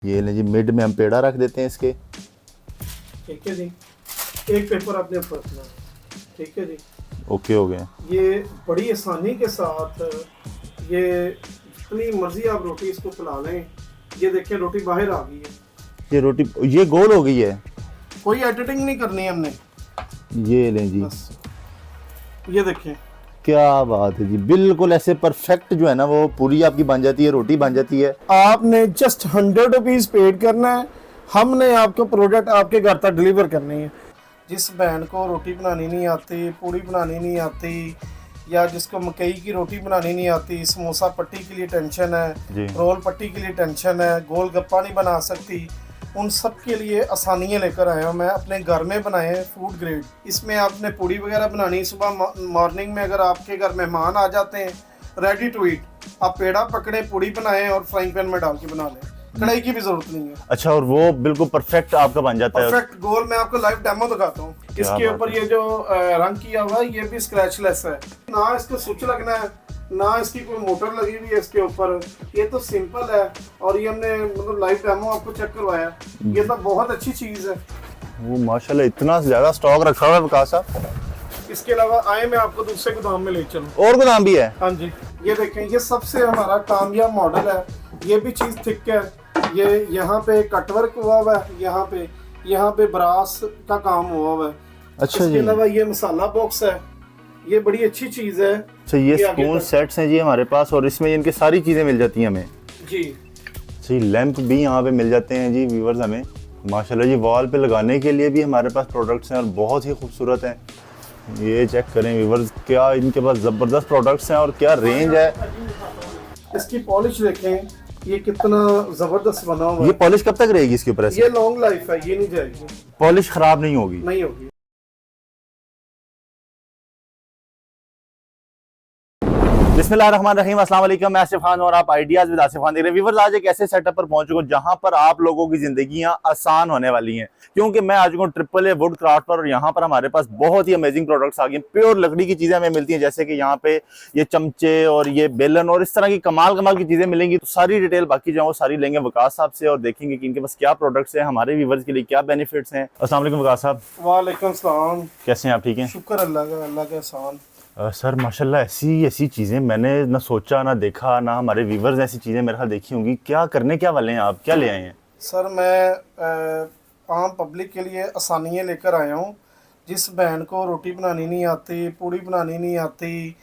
ये ले जी, मिड में हम पेड़ा रख देते हैं इसके। ठीक है जी। एक पेपर आपने ऊपर रखना है। ठीक है जी। ओके हो गया। ये बड़ी आसानी के साथ ये जितनी मर्जी आप रोटी इसको फैला लें। ये देखिए रोटी बाहर आ गई है। ये रोटी ये गोल हो गई है। कोई एडिटिंग नहीं करनी है हमने। ये लें जी, बस ये देखें। क्या बात है जी, बिल्कुल ऐसे परफेक्ट जो है ना वो पूरी आपकी बन जाती है, रोटी बन जाती है। आपने जस्ट 100 रुपीज़ पेड करना है, हमने आपको प्रोडक्ट आपके घर तक डिलीवर करनी है। जिस बहन को रोटी बनानी नहीं आती, पूड़ी बनानी नहीं आती, या जिसको मकई की रोटी बनानी नहीं आती, समोसा पट्टी के लिए टेंशन जी। है, रोल पट्टी के लिए टेंशन है, गोल गप्पा नहीं बना सकती, उन सब के लिए आसानियाँ लेकर आया हूँ मैं। अपने घर में बनाए फूड ग्रेड। इसमें आपने पूड़ी वगैरह बनानी, सुबह मॉर्निंग में अगर आपके घर मेहमान आ जाते हैं, रेडी टू ईट, आप पेड़ा पकड़े, पूड़ी बनाएं और फ्राइंग पैन में डाल के बना लें। कढ़ाई की भी जरूरत नहीं है। अच्छा, और वो बिल्कुल परफेक्ट आपका बन जाता है। परफेक्ट गोल। मैं आपको लाइव डेमो दिखाता हूँ। इसके ऊपर ये जो रंग किया हुआ है ये भी स्क्रैचलेस है, ना इसको स्विच लगना है, ना इसकी कोई मोटर लगी हुई है इसके ऊपर। ये तो सिंपल है और ये हमने मतलब लाइव डेमो आपको चेक करवाया। ये तो बहुत अच्छी चीज है। वो माशाल्लाह इतना ज्यादा स्टॉक रखा हुआ है विकास साहब। इसके अलावा आए मैं आपको दूसरे गोदाम में ले चलूं। और गोदाम भी है? हाँ जी, ये देखें, ये सबसे हमारा कामयाब मॉडल है। ये भी चीज थिक है। ये यहाँ पे कटवर्क हुआ हुआ है, यहाँ पे ब्रास का काम हुआ हुआ है। अच्छा इसके जी। अलावा ये मसाला बॉक्स है, ये बड़ी अच्छी चीज है। अच्छा, ये स्पून सेट्स हैं जी हमारे पास, और इसमें इनकी सारी चीजें मिल जाती हैं हमें जी। जी। लैंप भी यहाँ पे मिल जाते हैं जी व्यूअर्स हमें, माशाल्लाह जी। वॉल पे लगाने के लिए भी हमारे पास प्रोडक्ट्स हैं और बहुत ही खूबसूरत हैं। ये चेक करें व्यूअर्स, क्या इनके पास ज़बरदस्त प्रोडक्ट्स हैं और क्या रेंज है। इसकी पॉलिश देखें, ये कितना जबरदस्त बना हुआ ये है। पॉलिश कब तक रहेगी इसके ऊपर? ऐसे ये लॉन्ग लाइफ है, ये नहीं जाएगी, पॉलिश खराब नहीं होगी? नहीं होगी। बिस्मिल्लाहिर्रहमानिर्रहीम, अस्सलाम वालेकुम। मैं आसिफ खान और आप आइडियाज़ विद आसिफ खान देख रहे हैं। व्यूअर्स, आज एक ऐसे सेटअप पर पहुंच चुका हूं जहां पर आप लोगों की जिंदगियां आसान होने वाली हैं, क्योंकि मैं आज ट्रिपल ए वुड क्राफ्ट पर, और यहाँ पर हमारे पास बहुत ही अमेजिंग प्रोडक्ट्स आ गए हैं। प्योर लकड़ी की चीज़ें हमें मिलती हैं, जैसे कि यहाँ पे ये चमचे और ये बेलन और इस तरह की कमाल की चीज़ें मिलेंगी। तो सारी डिटेल बाकी जो सारी लेंगे वकास साहब से और देखेंगे कि इनके पास क्या प्रोडक्ट्स हैं, हमारे व्यूअर्स के लिए क्या बेनिफिट्स हैं। अस्सलाम वालेकुम वकास साहब। वालेकुम सलाम। कैसे हैं आप? ठीक हैं? शुक्र अल्लाह का, अल्लाह का एहसान। सर माशाल्लाह, ऐसी चीज़ें मैंने ना सोचा ना देखा, ना हमारे व्यूवर्स ऐसी चीज़ें मेरे ख्याल देखी होंगी। क्या करने क्या वाले हैं आप, क्या ले आए हैं? सर मैं आम पब्लिक के लिए आसानियाँ लेकर आया हूँ। जिस बहन को रोटी बनानी नहीं आती, पूड़ी बनानी नहीं आती,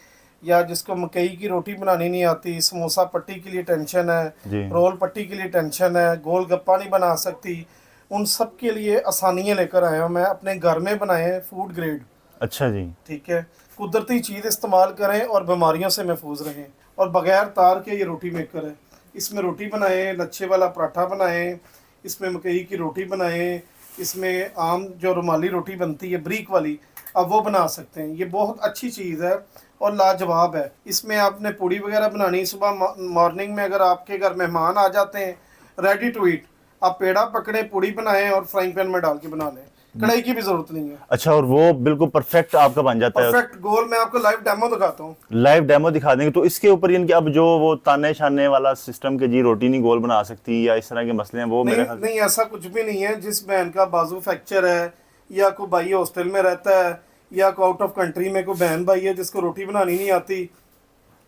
या जिसको मकई की रोटी बनानी नहीं आती, समोसा पट्टी के लिए टेंशन है, रोल पट्टी के लिए टेंशन है, गोल गप्पा नहीं बना सकती, उन सब के लिए आसानियाँ लेकर आया हूँ मैं। अपने घर में बनाए फूड ग्रेड। अच्छा जी। ठीक है, कुदरती चीज़ इस्तेमाल करें और बीमारियों से महफूज रहें। और बगैर तार के ये रोटी मेकर है। इसमें रोटी बनाएं, लच्छे वाला पराठा बनाएं, इसमें मकई की रोटी बनाएं, इसमें आम जो रुमाली रोटी बनती है ब्रीक वाली, अब वो बना सकते हैं। ये बहुत अच्छी चीज़ है और लाजवाब है। इसमें आपने पूड़ी वगैरह बनानी, सुबह मॉर्निंग में अगर आपके घर मेहमान आ जाते हैं, रेडी टू ईट, आप पेड़ा पकड़े, पूड़ी बनाएं और फ्राइंग पैन में डाल के बना लें। कढ़ाई की भी जरूरत नहीं है। अच्छा, और वो बिल्कुल परफेक्ट आपका बन जाता है? परफेक्ट गोल। मैं आपको लाइव डेमो दिखाता हूँ। लाइव डेमो दिखा देंगे। तो इसके ऊपर इनके अब जो वो ताने छाने वाला सिस्टम के जी रोटी नहीं गोल बना सकती या इस तरह के मसले हैं वो नहीं, मेरे ख्याल नहीं, ऐसा कुछ भी नहीं है। जिस बहन का बाजू फ्रैक्चर है, या कोई भाई हॉस्टल में रहता है, या कोई आउट ऑफ कंट्री में कोई बहन भाई है जिसको रोटी बनानी नहीं आती,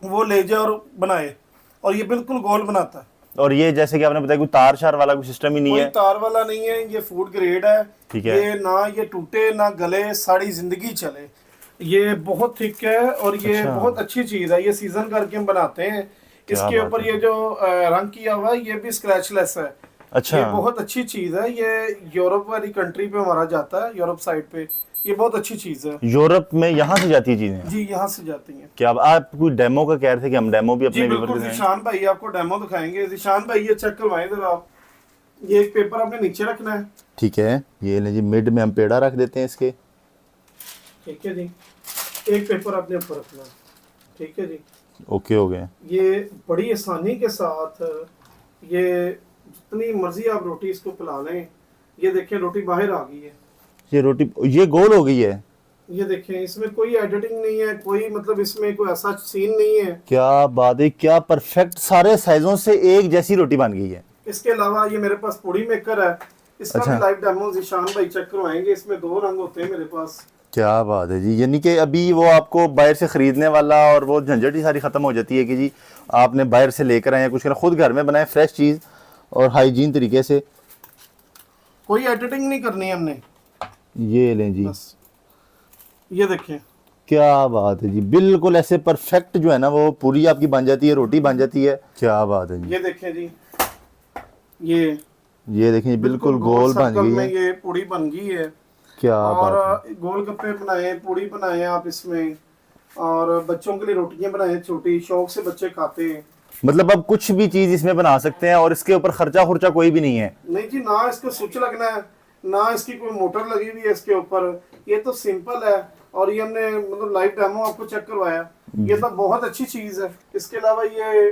वो ले जाए और बनाए, और ये बिल्कुल गोल बनाता है। और ये जैसे कि आपने बताया कोई तार शार वाला कोई सिस्टम ही नहीं कोई है? तार वाला नहीं है, ये फूड ग्रेड है। ठीक है। ये ना ये टूटे ना गले, सारी जिंदगी चले। ये बहुत थिक है और ये अच्छा। बहुत अच्छी चीज है। ये सीजन करके हम बनाते हैं। इसके ऊपर ये जो रंग किया हुआ है ये भी स्क्रैचलेस है। अच्छा, ये बहुत अच्छी चीज है। ये यूरोप वाली कंट्री पे हमारा जाता है, यूरोप साइड पे। ये बहुत अच्छी चीज है। यूरोप में यहाँ से जाती है चीजें? जी, यहाँ से जाती हैं। क्या आप कोई डेमो का कह रहे थे कि हम डेमो भी जी अपने बिल्कुल, जिशान भाई आपको डेमो दिखाएंगे। जिशान भाई ये चेक करवाएं जरा आप। ये एक पेपर आपने नीचे रखना है। ठीक है, ये ले जी, मिड में हम पेड़ा रख देते हैं इसके। ठीक है जी। एक पेपर आपने ऊपर रखना है। ठीक है जी। ओके हो गया। ये बड़ी आसानी के साथ ये जितनी मर्जी आप रोटी इसको फैला लें। ये देखें रोटी बाहर आ गई है। ये रोटी ये गोल हो गई है। ये देखें, इसमें कोई एडिटिंग नहीं है, कोई मतलब इसमें कोई ऐसा सीन नहीं है। क्या बात है, क्या परफेक्ट सारे साइजों से एक जैसी रोटी बन गई है। इसके अलावा ये मेरे पास पूड़ी मेकर है, इसका अच्छा। भी लाइव डेमो ज़ीशान भाई चेक करवाएंगे। इसमें 2 रंग होते हैं मेरे पास। क्या बात है जी, यानी कि अभी वो आपको बाहर से खरीदने वाला और वो झंझट ही सारी खत्म हो जाती है कि जी आपने बाहर से लेकर आए कुछ करना, खुद घर में बनाए फ्रेश चीज़ और हाइजीन तरीके से। कोई एडिटिंग नहीं करनी है हमने, ये लें जी, बस ये देखें। क्या बात है जी, बिल्कुल ऐसे परफेक्ट जो है ना वो पूरी आपकी बन जाती है, रोटी बन जाती है। क्या बात है जी, ये देखें जी, ये देखें जी, बिल्कुल गोल बन सर्कल गई में है। ये पूड़ी बन गई है। क्या और बात है, गोलगप्पे बनाए, पूड़ी बनाए आप इसमें, और बच्चों के लिए रोटियां बनाए छोटी, शौक से बच्चे खाते हैं। मतलब अब कुछ भी चीज़ इसमें बना सकते हैं और इसके ऊपर खर्चा खुर्चा कोई भी नहीं है। नहीं जी, ना इसको स्विच लगना है, ना इसकी कोई मोटर लगी हुई है इसके ऊपर। ये तो सिंपल है, और ये हमने मतलब लाइव डेमो आपको चेक करवाया। ये तो बहुत अच्छी चीज है। इसके अलावा ये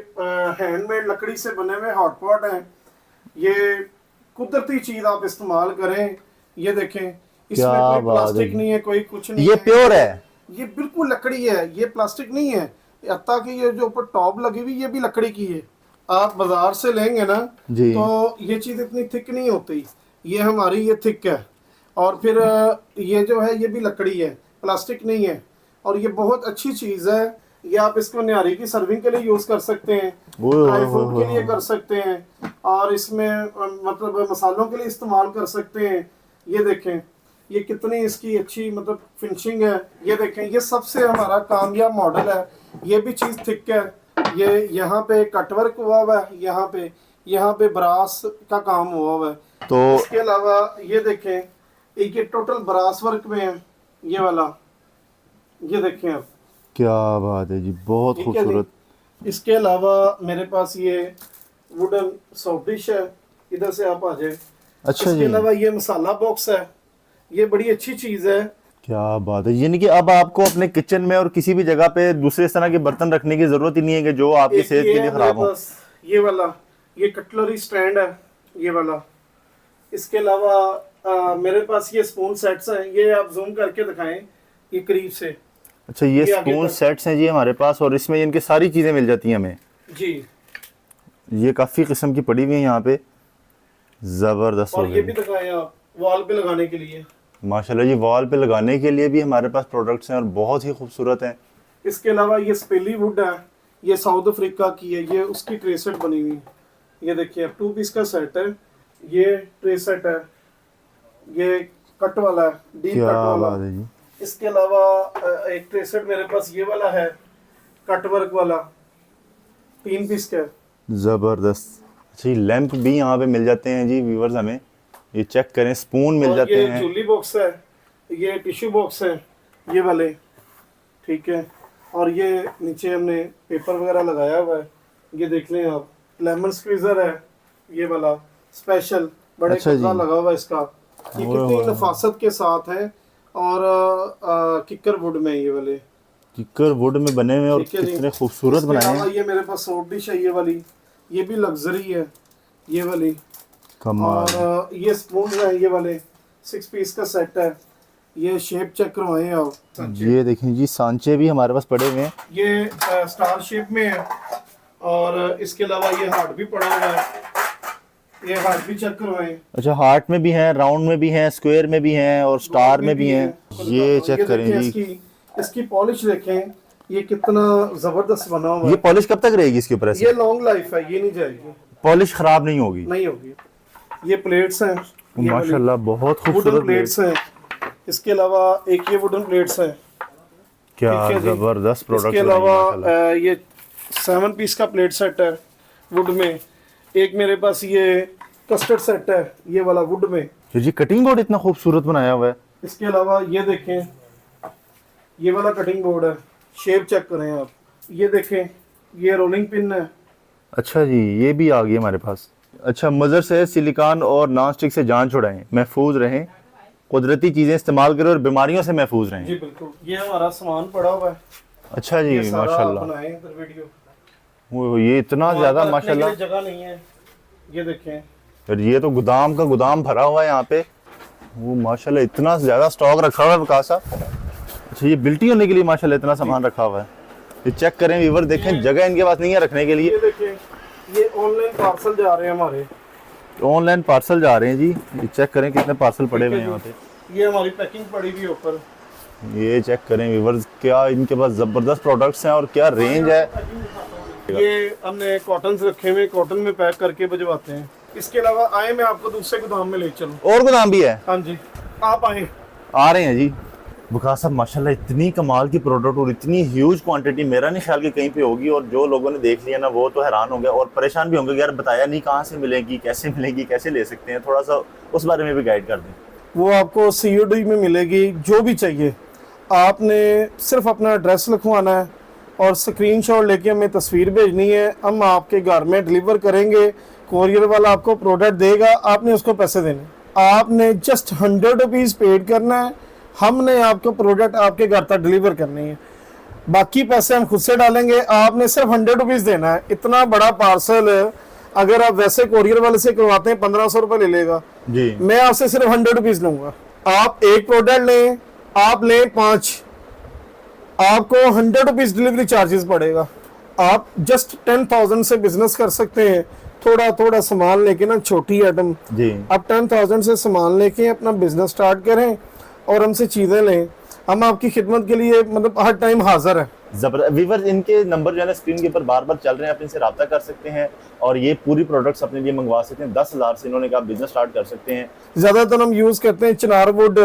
हैंडमेड लकड़ी से बने हुए हॉट पॉट हैं। ये कुदरती चीज आप इस्तेमाल करें। ये देखें, इसमें क्या कोई बात है प्लास्टिक जी। नहीं है, कोई कुछ नहीं ये है। प्योर है। ये बिल्कुल लकड़ी है, ये प्लास्टिक नहीं है। हत्ता कि ये जो ऊपर टॉप लगी हुई ये भी लकड़ी की है। आप बाजार से लेंगे ना जी। तो ये चीज़ इतनी थिक नहीं होती, ये हमारी ये थिक है। और फिर ये जो है ये भी लकड़ी है, प्लास्टिक नहीं है, और ये बहुत अच्छी चीज़ है। ये आप इसको न्यारी की सर्विंग के लिए यूज़ कर सकते हैं, ड्राई फ्रूट के लिए कर सकते हैं, और इसमें मतलब मसालों के लिए इस्तेमाल कर सकते हैं। ये देखें, ये कितनी इसकी अच्छी मतलब फिनिशिंग है। ये देखें, ये सबसे हमारा कामयाब मॉडल है। ये भी चीज़ थिक है। ये यहाँ पे कटवर्क हुआ हुआ है, यहाँ पे ब्रास का काम हुआ हुआ है। तो इसके अलावा ये देखें, एक ये टोटल ब्रास वर्क में है ये वाला। ये देखें आप, क्या बात है जी, बहुत ठीक है जी। खूबसूरत। इसके अलावा मेरे पास ये वुडन सॉफ्ट डिश है, इधर से आप आ जाए। अच्छा इसके जी, अलावा ये मसाला बॉक्स है, ये बड़ी अच्छी चीज़ है। क्या बात है, यानी कि अब आपको अपने किचन में और किसी भी जगह पे दूसरे इस तरह के बर्तन रखने की जरूरत ही नहीं है कि जो आपकी एक सेहत ये के लिए है खराब मेरे हो। पास, ये वाला, ये कटलरी स्टैंड है ये वाला। इसके अलावा मेरे पास ये स्पून सेट्स हैं, ये आप जूम करके दिखाएं ये करीब से। अच्छा, ये ये आगे स्पून तक। सेट्स हैं जी हमारे पास, और इसमें इनकी सारी चीजें मिल जाती हैं हमें। जी, ये काफी किस्म की पड़ी हुई है यहाँ पे, जबरदस्त हो और ये गई। भी दिखाएं आप वॉल पे लगाने के लिए। माशाल्लाह जी, वॉल पे लगाने के लिए भी हमारे पास प्रोडक्ट्स हैं और बहुत ही खूबसूरत हैं। इसके अलावा ये स्पेली वुड है, ये साउथ अफ्रीका की है, ये उसकी ट्रे सेट बनी हुई है। ये देखिए, 2 पीस का सेट है, ये ट्रे सेट है, ये कट वाला है, डीप क्या कट वाला। बात है जी, इसके अलावा एक ट्रे सेट मेरे पास ये वाला है, कट वर्क वाला, 3 पीस का है। जबरदस्त। अच्छा, लैंप भी यहाँ पे मिल जाते हैं जी व्यूअर्स, हमें ये चेक करें, स्पून मिल और जाते ये हैं। जूली बॉक्स है, ये टिश्यू बॉक्स है ये वाले, ठीक है। और ये नीचे हमने पेपर वगैरह लगाया हुआ है, ये देख लें आप। लेमन स्क्वीजर है ये वाला, स्पेशल बड़े अच्छा पतला जी। लगा हुआ है इसका। ये ओह कितनी वाह। नफासत के साथ है, और किकर वुड में ये वाले, किकर वुड में बने हुए और ठीक है जी। कितने खूबसूरत इसके बनाए अलावा हैं। ये मेरे पास सोप डिश है ये वाली, ये भी लग्जरी है ये वाली। कमाल। और ये स्पून है ये वाले, 6 पीस का सेट है। ये शेप चेक करवाएं आप। ये देखें जी, सांचे भी हमारे पास पड़े हुए हैं। ये स्टार शेप में है, और इसके अलावा ये हार्ट भी पड़ा हुआ है, ये हार्ट भी चेक करवाएं। अच्छा, हार्ट में भी हैं, राउंड में भी हैं, स्क्वायर में भी हैं और स्टार में भी हैं। ये चेक करें देखें, जी, इसकी पॉलिश देखें, ये कितना जबरदस्त बना हुआ ये है। पॉलिश कब तक रहेगी इसके ऊपर? ये ऐसे लॉन्ग लाइफ है, ये नहीं जाएगी, पॉलिश खराब नहीं होगी? नहीं होगी। ये प्लेट्स हैं, ये वाली माशाल्लाह, बहुत वुडन खूबसूरत प्लेट्स हैं। इसके अलावा एक ये वुडन प्लेट्स हैं, क्या ठीक है जी। जबरदस्त प्रोडक्ट। इसके अलावा ये 7 पीस का प्लेट सेट है वुड में। एक मेरे पास ये कस्टर्ड सेट है ये वाला वुड में। जी, कटिंग बोर्ड इतना खूबसूरत बनाया हुआ है। इसके अलावा ये देखें, ये वाला कटिंग बोर्ड है, शेप चेक करें आप। ये देखें, ये रोलिंग पिन है। अच्छा जी, ये भी आ गई हमारे पास। अच्छा, मदर से सिलिकॉन और नॉन स्टिक से जान छुड़ाएं, महफूज रहें, कुदरती चीज़ें इस्तेमाल करें और बीमारियों से महफूज रहें। जी बिल्कुल, ये हमारा सामान पड़ा हुआ है। अच्छा जी, ये सारा माशाल्लाह। बनाए इधर वीडियो। वो ये इतना ज़्यादा हमारे पास रखने के माशाल्लाह। लिए जगह नहीं है, ये देखें। यार, ये तो गोदाम का गोदाम भरा हुआ है यहाँ पे। वो माशाल्लाह इतना ज़्यादा स्टॉक रखा हुआ है विकास साहब। अच्छा, ये बिल्टी होने के लिए माशाल्लाह इतना सामान रखा हुआ है। ये चेक करें व्यूअर, देखें, जगह इनके पास नहीं है रखने के लिए। ये देखें, ये ऑनलाइन पार्सल जा रहे हैं हमारे। ऑनलाइन पार्सल जा रहे हैं जी, ये चेक करें कितने पार्सल पड़े हुए हैं यहाँ पे। ये हमारी पैकिंग पड़ी हुई है ऊपर। ये चेक करें व्यूअर्स, क्या इनके पास ज़बरदस्त प्रोडक्ट्स हैं और क्या रेंज है। ये हमने कॉटन्स रखे हुए, कॉटन में पैक करके भिजवाते हैं। इसके अलावा आए मैं आपको दूसरे गोदाम में ले चलूं। और गोदाम भी है? हाँ जी, आप आए। आ रहे हैं जी। वकास साहब माशाल्लाह इतनी कमाल की प्रोडक्ट और इतनी ह्यूज क्वांटिटी मेरा नहीं ख्याल कि कहीं पे होगी, और जो लोगों ने देख लिया ना वो तो हैरान हो गया और परेशान भी होंगे कि यार बताया नहीं कहाँ से मिलेगी, कैसे मिलेगी, कैसे ले सकते हैं, थोड़ा सा उस बारे में भी गाइड कर दें। वो आपको COD में मिलेगी, जो भी चाहिए आपने सिर्फ अपना एड्रेस लिखवाना है और स्क्रीनशॉट लेके हमें तस्वीर भेजनी है, हम आपके घर में डिलीवर करेंगे। कोरियर वाला आपको प्रोडक्ट देगा, आपने उसको पैसे देने। आपने जस्ट 100 रुपीज़ पेड करना है, हमने आपको प्रोडक्ट आपके घर तक डिलीवर करनी है, बाकी पैसे हम खुद से डालेंगे। आपने सिर्फ 100 रुपीज़ देना है। इतना बड़ा पार्सल अगर आप वैसे कोरियर वाले से करवाते हैं 1500 रुपये ले लेगा जी, मैं आपसे सिर्फ 100 रुपीज़ लूँगा। आप एक प्रोडक्ट लें, आप लें 5, आपको 100 रुपीज़ डिलीवरी चार्जेस पड़ेगा। आप जस्ट 10,000 से बिजनेस कर सकते हैं, थोड़ा थोड़ा सामान लेके ना, छोटी आइटम जी। आप 10,000 से सामान लेके अपना बिजनेस स्टार्ट करें और हमसे चीज़ें लें। हम आपकी खिदमत के लिए मतलब हर टाइम हाजिर है। जबरदस्त। व्यूअर्स इनके नंबर जो है ना स्क्रीन के ऊपर बार बार चल रहे हैं, आप इनसे रब्ता कर सकते हैं और ये पूरी प्रोडक्ट्स अपने लिए मंगवा सकते हैं। 10,000 से इन्होंने कहा बिजनेस स्टार्ट कर सकते हैं। ज़्यादातर हम यूज़ करते हैं चिनार वुड,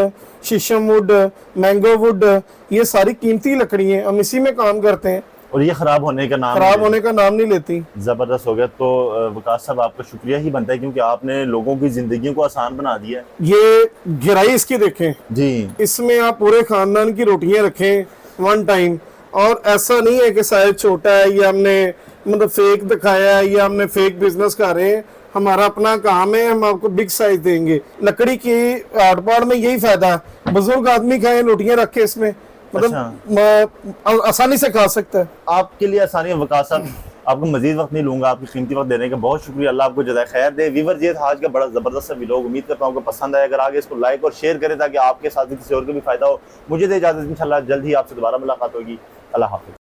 शीशम वुड, मैंगो वुड, ये सारी कीमती लकड़ी हैं, हम इसी में काम करते हैं और ये खराब होने का नाम खराब होने का नाम नहीं लेती। जबरदस्त हो गया। तो वकास साहब आपका शुक्रिया ही बनता है क्योंकि आपने लोगों की जिंदगी को आसान बना दिया है। ये गहराई इसकी देखें जी, इसमें आप पूरे खानदान की रोटियां रखें वन टाइम, और ऐसा नहीं है कि साइज छोटा है या हमने मतलब फेक दिखाया है या हमने फेक बिजनेस कर रहे हैं। हमारा अपना काम है, हम आपको बिग साइज देंगे। लकड़ी की आड़-पाड़ में यही फायदा है, बुजुर्ग आदमी खाए रोटियां रख के इसमें, मतलब आसानी से खा सकता है। आपके लिए आसानी है। वकास साहब आपको मजीद वक्त नहीं लूंगा, आपकी कीमती वक्त देने का बहुत शुक्रिया। अल्लाह आपको जज़ाए खैर दे। व्यूअर्स ये था आज का बड़ा ज़बरदस्त सा वीडियो, उम्मीद करता हूँ आपको पसंद आए। अगर आगे इसको लाइक और शेयर करें ताकि आपके साथ भी किसी और को भी फायदा हो। मुझे दे इजाज़त, इंशाल्लाह जल्द ही आपसे दोबारा मुलाकात होगी। अल्लाह हाफ़िज़।